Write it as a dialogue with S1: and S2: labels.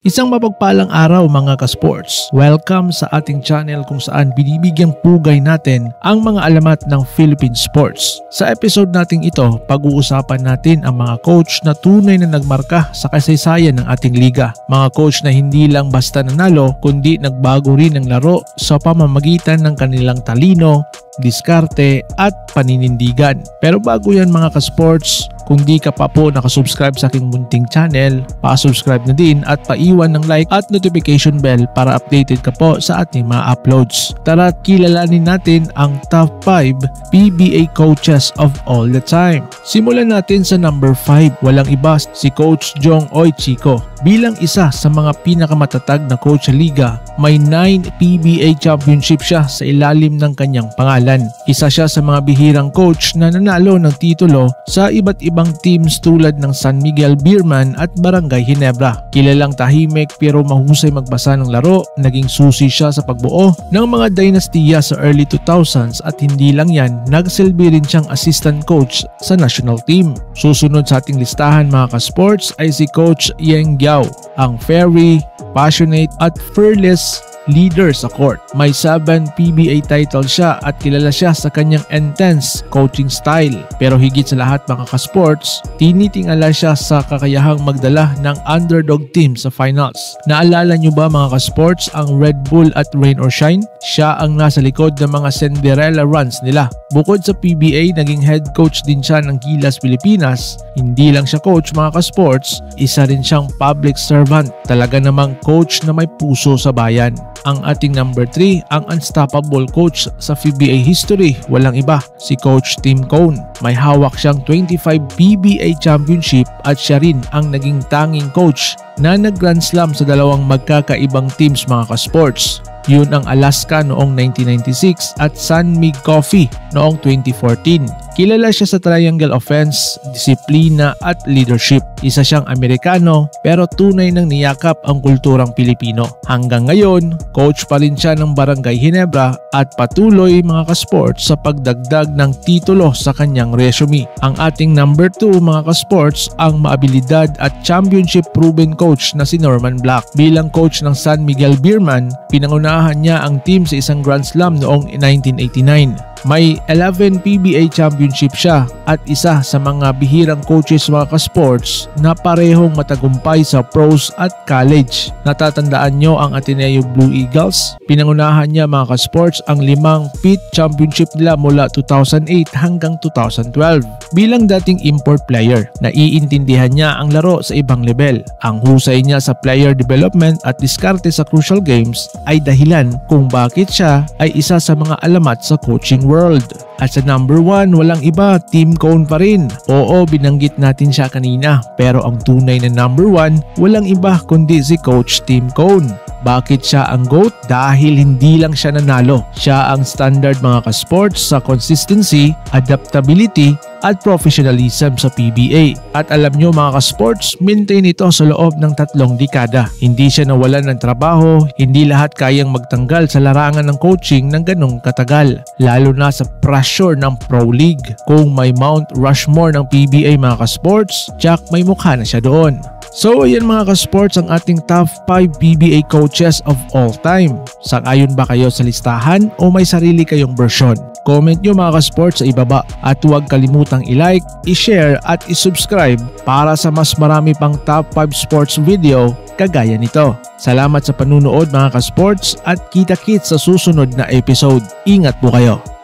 S1: Isang mapagpalang araw mga ka-sports. Welcome sa ating channel kung saan binibigyang pugay natin ang mga alamat ng Philippine sports. Sa episode nating ito, pag-uusapan natin ang mga coach na tunay na nagmarka sa kasaysayan ng ating liga. Mga coach na hindi lang basta nanalo, kundi nagbago rin ang laro sa pamamagitan ng kanilang talino, diskarte at paninindigan. Pero bago yan mga ka-sports, kung di ka pa po nakasubscribe sa aking munting channel, pa-subscribe na din at paiwan ng like at notification bell para updated ka po sa ating mga uploads. Tara at kilalanin natin ang top 5 PBA coaches of all the time. Simulan natin sa number 5. Walang iba si Coach Jong Oy Chico. Bilang isa sa mga pinakamatatag na coach sa liga, may 9 PBA championship siya sa ilalim ng kanyang pangalan. Isa siya sa mga bihirang coach na nanalo ng titulo sa iba't ibang teams tulad ng San Miguel Beerman at Barangay Ginebra. Kilalang tahimik pero mahusay magbasa ng laro, naging susi siya sa pagbuo ng mga dynastiya sa early 2000s at hindi lang yan, nagsilbi rin siyang assistant coach sa national team. Susunod sa ating listahan mga ka-sports ay si Coach Yeng Giao, ang fiery, passionate at fearless leader sa court. May 7 PBA titles siya at kilala siya sa kanyang intense coaching style. Pero higit sa lahat mga ka-sports, tinitingala siya sa kakayahang magdala ng underdog team sa finals. Naalala nyo ba mga ka-sports ang Red Bull at Rain or Shine? Siya ang nasa likod ng mga Cinderella runs nila. Bukod sa PBA, naging head coach din siya ng Gilas Pilipinas. Hindi lang siya coach mga ka-sports, isa rin siyang public servant. Talaga namang coach na may puso sa bayan. Ang ating number 3, ang unstoppable coach sa PBA history, walang iba, si Coach Tim Cone. May hawak siyang 25 PBA championship at siya rin ang naging tanging coach na nag-Grand Slam sa dalawang magkakaibang teams mga ka-sports. Yun ang Alaska noong 1996 at San Mig Coffee noong 2014. Kilala siya sa triangle offense, disiplina at leadership. Isa siyang Amerikano pero tunay nang niyakap ang kulturang Pilipino. Hanggang ngayon, coach pa rin siya ng Barangay Ginebra at patuloy mga ka-sports sa pagdagdag ng titulo sa kanyang resume. Ang ating number 2 mga ka-sports, ang maabilidad at championship proven coach na si Norman Black. Bilang coach ng San Miguel Beerman, pinangunahan niya ang team sa isang Grand Slam noong 1989. May 11 PBA championship siya at isa sa mga bihirang coaches mga ka-sports na parehong matagumpay sa pros at college. Natatandaan nyo ang Ateneo Blue Eagles? Pinangunahan niya mga ka-sports ang 5 PIT championship nila mula 2008 hanggang 2012. Bilang dating import player, naiintindihan niya ang laro sa ibang level. Ang husay niya sa player development at diskarte sa crucial games ay dahilan kung bakit siya ay isa sa mga alamat sa coaching world. At sa number 1, walang iba, Tim Cone pa rin. Oo, binanggit natin siya kanina, pero ang tunay na number 1, walang iba kundi si Coach Tim Cone. Bakit siya ang GOAT? Dahil hindi lang siya nanalo. Siya ang standard mga ka-sports sa consistency, adaptability, at professionalism sa PBA. At alam nyo mga ka-sports, maintain ito sa loob ng 3 dekada. Hindi siya nawalan ng trabaho, hindi lahat kayang magtanggal sa larangan ng coaching ng ganong katagal. Lalo na sa pressure ng Pro League. Kung may Mount Rushmore ng PBA mga ka-sports, Jack may mukha na siya doon. So ayan mga ka-sports ang ating top 5 PBA coaches of all time. Sang-ayon ba kayo sa listahan o may sarili kayong version? Comment nyo mga ka-sports sa ibaba at huwag kalimutang i-like, i-share at i-subscribe para sa mas marami pang top 5 sports video kagaya nito. Salamat sa panunood mga ka-sports at kita-kits sa susunod na episode. Ingat po kayo!